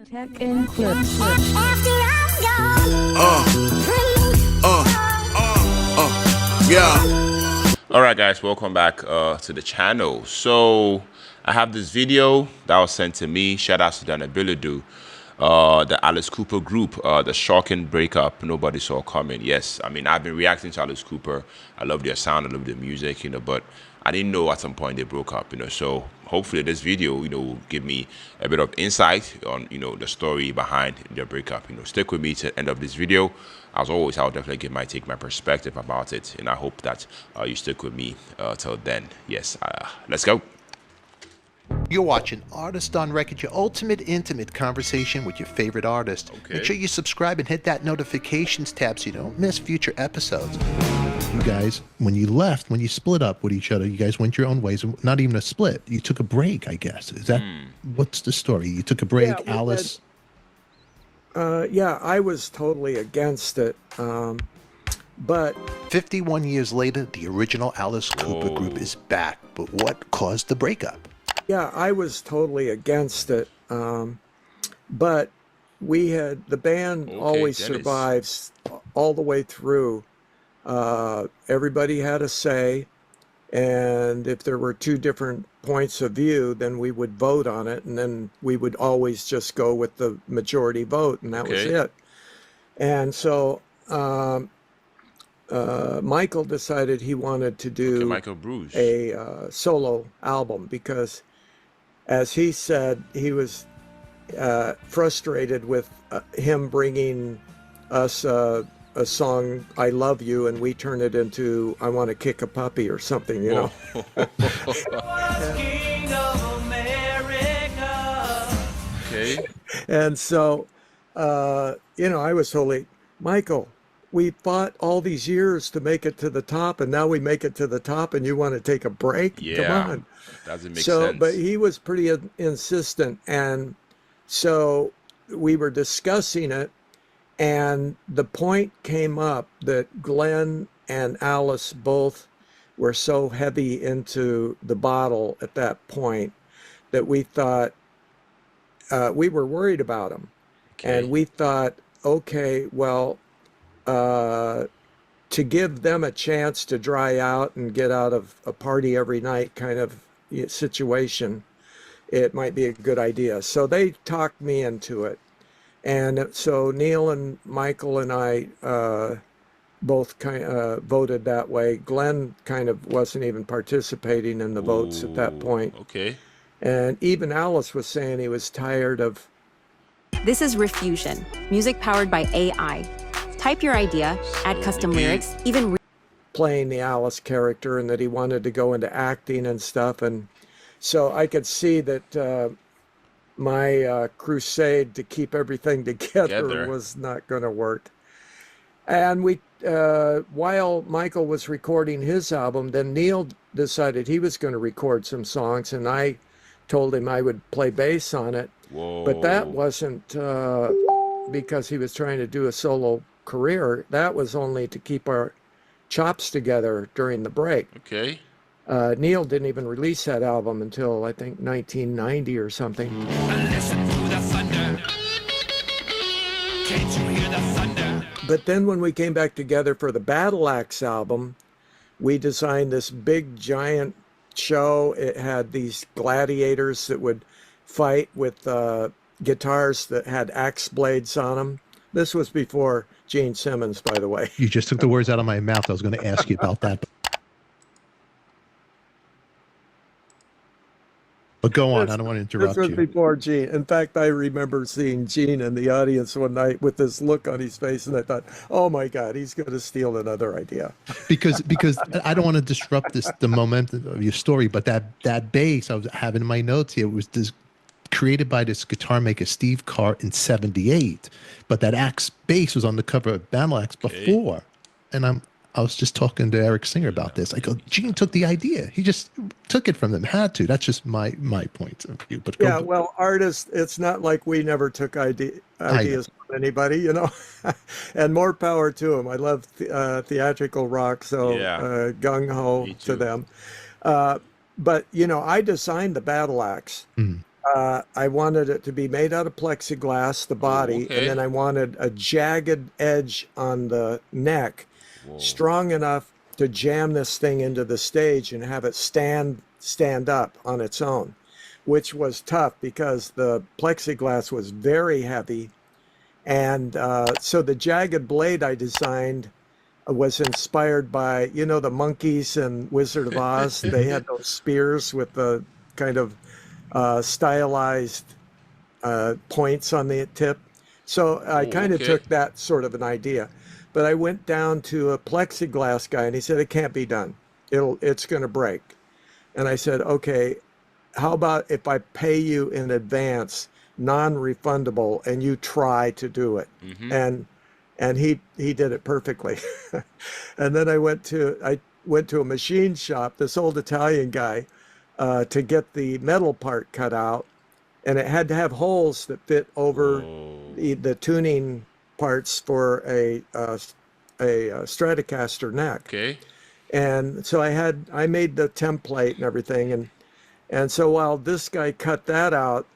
Tech and clips. Yeah. All right, guys, welcome back to the channel. So I have this video that was sent to me. Shout out to Dan Abilidu, the Alice Cooper group, the shocking breakup nobody saw coming. Yes, I mean, I've been reacting to Alice Cooper. I love their sound, I love their music, but I didn't know at some point they broke up, so hopefully this video, will give me a bit of insight on, the story behind their breakup. Stick with me to the end of this video. As always, I'll definitely take my perspective about it, and I hope that you stick with me till then. Yes, let's go. You're watching Artist on Record, your ultimate intimate conversation with your favorite artist. Okay. Make sure you subscribe and hit that notifications tab so you don't miss future episodes. You guys, when you split up with each other, you guys went your own ways. Not even a split. You took a break, I guess. Is that what's the story? You took a break, Yeah, Alice. Yeah, I was totally against it. But 51 years later, the original Alice Cooper group is back. But what caused the breakup? yeah, I was totally against it. But the band always Dennis. survives all the way through. Everybody had a say, and if there were two different points of view, then we would vote on it, and then we would always just go with the majority vote, and that was it. And so Michael decided he wanted to do Michael Bruce. a solo album because, as he said, he was frustrated with him bringing us a song, I Love You, and we turn it into I Want to Kick a Puppy or something, know. King of America. Okay. And so, I was totally, Michael, we fought all these years to make it to the top, and now we make it to the top, and you want to take a break? Yeah. Come on. Doesn't make sense. But he was pretty insistent, and so we were discussing it, and the point came up that Glenn and Alice both were so heavy into the bottle at that point that we thought we were worried about them. Okay. And we thought, okay, well, to give them a chance to dry out and get out of a party every night kind of situation, it might be a good idea. So they talked me into it. And so Neil and Michael and I both voted that way. Glenn kind of wasn't even participating in the votes at that point. Okay. And even Alice was saying he was tired of This is Refusion, music powered by AI. Type your idea, add custom lyrics, even playing the Alice character, and that he wanted to go into acting and stuff. And so I could see that my crusade to keep everything together was not going to work. And while Michael was recording his album, then Neil decided he was going to record some songs, and I told him I would play bass on it. Whoa. But that wasn't because he was trying to do a solo career. That was only to keep our chops together during the break. Okay. Neil didn't even release that album until, I think, 1990 or something. Listen to the thunder. Can't you hear the thunder? But then when we came back together for the Battle Axe album, we designed this big, giant show. It had these gladiators that would fight with guitars that had axe blades on them. This was before Gene Simmons, by the way. You just took the words out of my mouth. I was going to ask you about that. But go on. I don't want to interrupt This was you. before Gene. In fact, I remember seeing Gene in the audience one night with this look on his face, and I thought, oh my God, he's going to steal another idea. because I don't want to disrupt the momentum of your story, but that bass I was having in my notes here was created by this guitar maker Steve Carr in '78, but that axe bass was on the cover of Battle Axe before, and I was just talking to Eric Singer about this. I go, Gene took the idea. He just took it from them. Had to. That's just my point of view. But yeah, well, artists, it's not like we never took ideas from anybody, and more power to them. I love theatrical rock, so gung ho to them. But I designed the Battle Axe, I wanted it to be made out of plexiglass, the Oh, body, and okay. then I wanted a jagged edge on the neck, Whoa. strong enough to jam this thing into the stage and have it stand up on its own, which was tough because the plexiglass was very heavy. And so the jagged blade I designed was inspired by, the monkeys and Wizard of Oz. They Mhm. had those spears with the kind of stylized points on the tip. So I Oh, kind of okay. took that sort of an idea. But I went down to a plexiglass guy and he said, it can't be done. It's going to break. And I said, okay, how about if I pay you in advance, non-refundable, and you try to do it? Mm-hmm. And he did it perfectly. And then I went to a machine shop, this old Italian guy, to get the metal part cut out, and it had to have holes that fit over Whoa. the tuning parts for a Stratocaster neck. Okay. And so I made the template and everything, and so while this guy cut that out,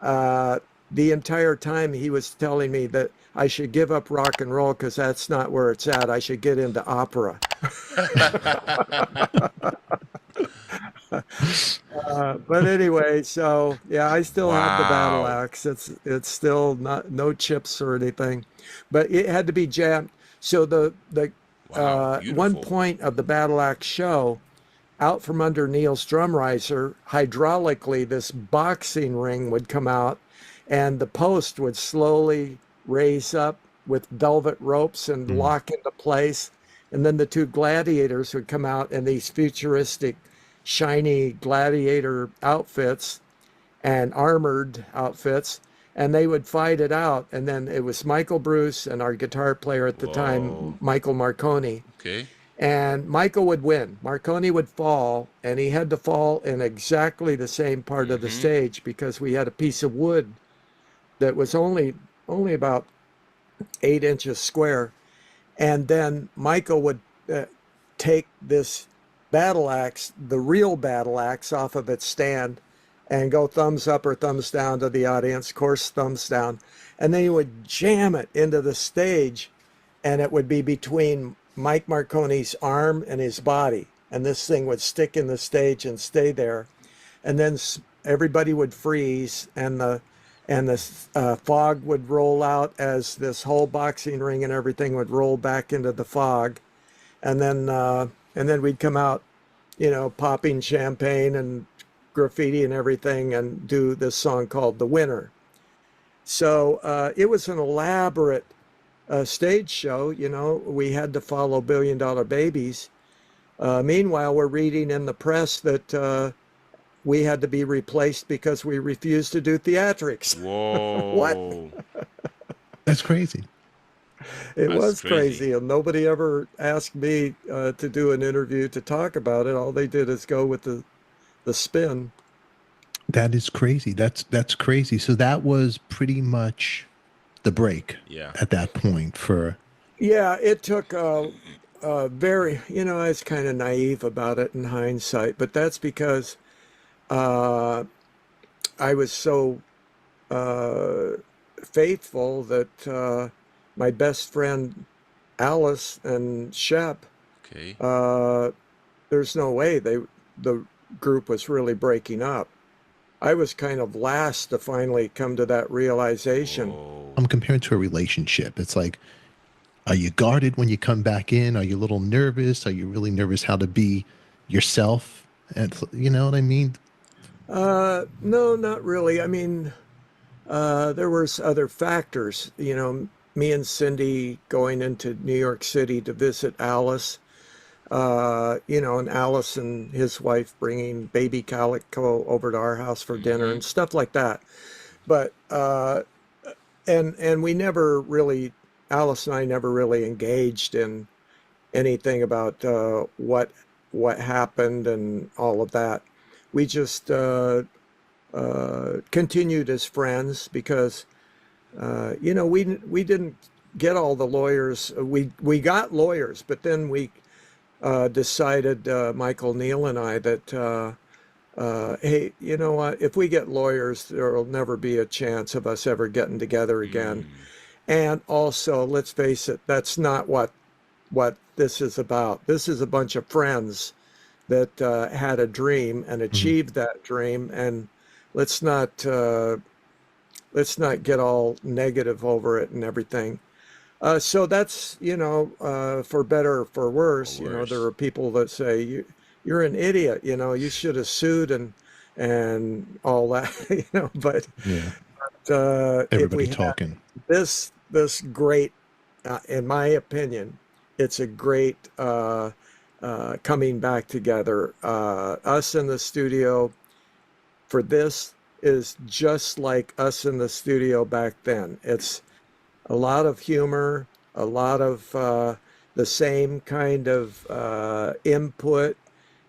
uh, the entire time he was telling me that I should give up rock and roll because that's not where it's at. I should get into opera. But anyway, so yeah, I still have the battle Wow. axe. It's still not no chips or anything, but it had to be jammed. So the Wow. one Beautiful. point of the battle axe show, out from under Neil's drum riser, hydraulically, this boxing ring would come out, and the post would slowly raise up with velvet ropes and Mm. lock into place. And then the two gladiators would come out in these futuristic, shiny gladiator outfits and armored outfits, and they would fight it out. And then it was Michael Bruce and our guitar player at the Whoa. time, Michael Marconi, Okay. and Michael would win. Marconi would fall, and he had to fall in exactly the same part of the Mm-hmm. stage because we had a piece of wood that was only about 8 inches square. And then Michael would take this battle axe, the real battle axe, off of its stand, and go thumbs up or thumbs down to the audience. Of course, thumbs down, and then he would jam it into the stage, and it would be between Mike Marconi's arm and his body, and this thing would stick in the stage and stay there, and then everybody would freeze, and the fog would roll out as this whole boxing ring and everything would roll back into the fog, and then we'd come out, popping champagne and graffiti and everything, and do this song called "The Winner." So it was an elaborate stage show. We had to follow Billion Dollar Babies. Meanwhile, we're reading in the press that we had to be replaced because we refused to do theatrics. What? Whoa. That's crazy. It That's was crazy. crazy, and nobody ever asked me to do an interview to talk about it. All they did is go with the spin. That is crazy. That's crazy. So that was pretty much the break Yeah. at that point for Yeah, it took very, I was kind of naive about it in hindsight, but that's because uh, I was so uh, faithful that my best friend Alice and Shep, Okay. uh, there's no way the group was really breaking up. I was kind of last to finally come to that realization. Whoa. I'm comparing to a relationship. It's like, are you guarded when you come back in? Are you a little nervous? Are you really nervous how to be yourself? And you know what I mean? No, not really. I mean, there was other factors. Me and Cindy going into New York City to visit Alice. And Alice and his wife bringing baby Calico over to our house for dinner Mm-hmm. and stuff like that. But and we never really, Alice and I never really engaged in anything about what happened and all of that. We just continued as friends because we didn't get all the lawyers. We got lawyers, but then we decided, Michael, Neil, and I, that hey, you know what? If we get lawyers, there will never be a chance of us ever getting together again. And also, let's face it, that's not what this is about. This is a bunch of friends that had a dream and Mhm. achieved that dream, and let's not uh, let's not get all negative over it and everything. So that's, for better or for Or worse, there worse. are people that say you're an idiot, you should have sued and all that, but Yeah. if Everybody we had talking. this great, in my opinion, it's a great coming back together. Us in the studio for this is just like us in the studio back then. It's a lot of humor, a lot of the same kind of input.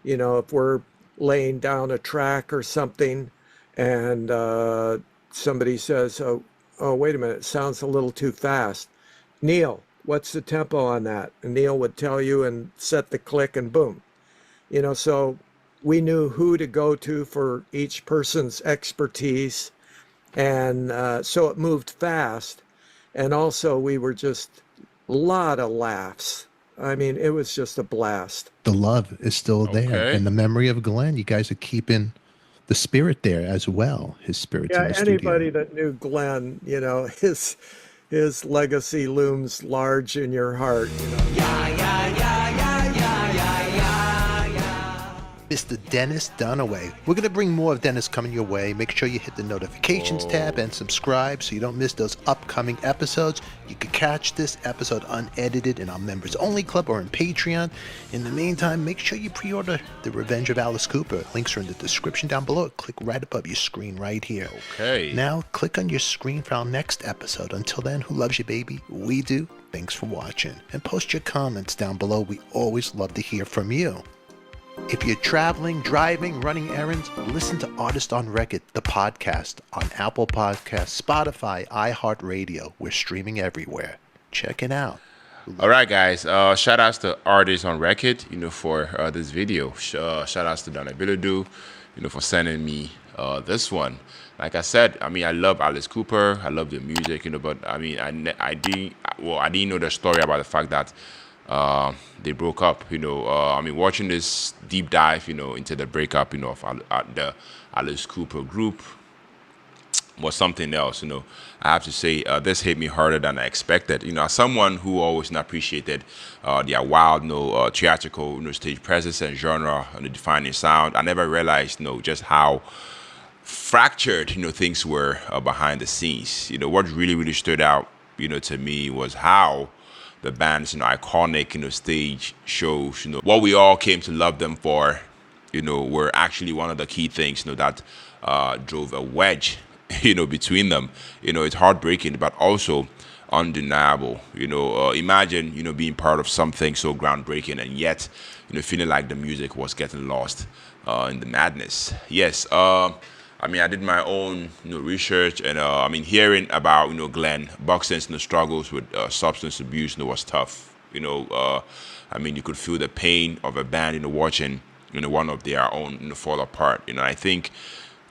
If we're laying down a track or something and somebody says, oh, wait a minute, it sounds a little too fast. Neil, what's the tempo on that? And Neil would tell you and set the click and boom. So we knew who to go to for each person's expertise. And so it moved fast. And also, we were just a lot of laughs. I mean, it was just a blast. The love is still there, Okay. and the memory of Glenn. You guys are keeping the spirit there as well. His spirit's in Yeah, the studio. anybody that knew Glenn, his legacy looms large in your heart. Yeah, yeah, yeah, yeah, yeah, yeah, yeah, yeah. Mr. Dennis Dunaway. We're going to bring more of Dennis coming your way. Make sure you hit the notifications tab and subscribe so you don't miss those upcoming episodes. You can catch this episode unedited in our members only club or in Patreon. In the meantime, make sure you pre-order The Revenge of Alice Cooper. Links are in the description down below. Click right above your screen right here. Okay. Now, click on your screen for our next episode. Until then, who loves you, baby? We do. Thanks for watching. And post your comments down below. We always love to hear from you. If you're traveling, driving, running errands, listen to Artist on Record, the podcast, on Apple Podcasts, Spotify, iHeartRadio. We're streaming everywhere. Check it out. All right, guys. Shout outs to Artists on Record, for this video. Shout outs to Donna Biladu, for sending me this one. Like I said, I mean, I love Alice Cooper. I love the music, but I mean, I didn't know the story about the fact that they broke up. I mean, watching this deep dive, into the breakup, of the Alice Cooper group was something else. I have to say, this hit me harder than I expected. As someone who always appreciated their wild, theatrical, stage presence and genre and the defining sound, I never realized, just how fractured, things were behind the scenes. What really, really stood out, to me was how the band's, iconic, stage shows, what we all came to love them for, were actually one of the key things, that drove a wedge, between them. It's heartbreaking, but also undeniable. Imagine, being part of something so groundbreaking and yet, feeling like the music was getting lost in the madness. Yes, I mean, I did my own, research, and I mean, hearing about, Glenn Buxton's, struggles with substance abuse, was tough. I mean, you could feel the pain of a band, watching, one of their own, fall apart. I think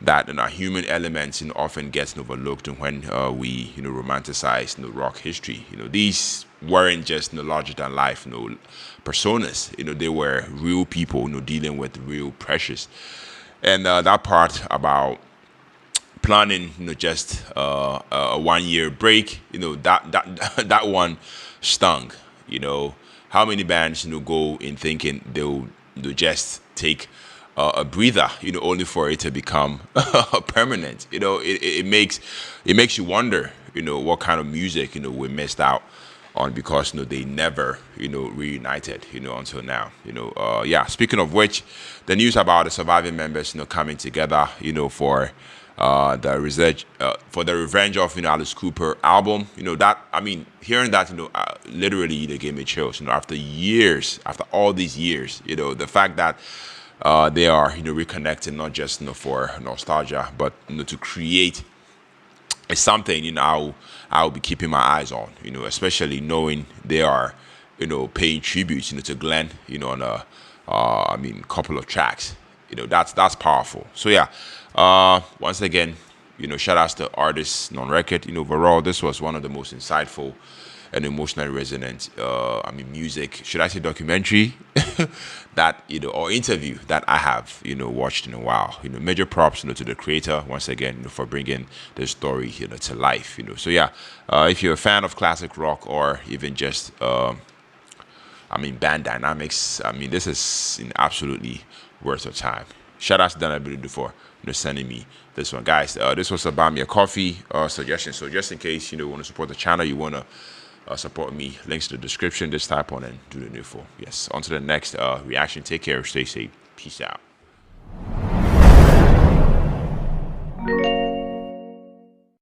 that human elements, often gets overlooked when we, romanticize, rock history. These weren't just, larger than life, personas. They were real people, dealing with real pressures. And that part about planning, just a 1 year break, that one stung. How many bands, go in thinking they'll just take a breather, only for it to become permanent. It makes you wonder, what kind of music, we missed out on because they never reunited until now. Yeah, speaking of which, the news about the surviving members coming together for the Revenge of Alice Cooper album, that, I mean, hearing that, literally they gave me chills. After all these years, the fact that they are reconnecting, not just for nostalgia, but to create it's something I'll be keeping my eyes on, especially knowing they are, paying tributes, to Glenn, on a, I mean, couple of tracks, you know, that's powerful. So yeah, once again, you know, shout outs to artists non record. You know, overall, this was one of the most insightful and emotionally resonant, music, should I say documentary, that, you know, or interview that I have, you know, watched in a while. You know, major props, you know, to the creator once again, you know, for bringing the story, you know, to life. You know, so yeah, if you're a fan of classic rock or even just, band dynamics, this is absolutely worth your time. Shout out to Dan Ability for, you know, sending me this one, guys. This was a buy me a coffee suggestion. So just in case, you know, you want to support the channel, you want to support me, links to the description. Just type on and do the needful. Yes, on to the next reaction. Take care, stay safe, peace out.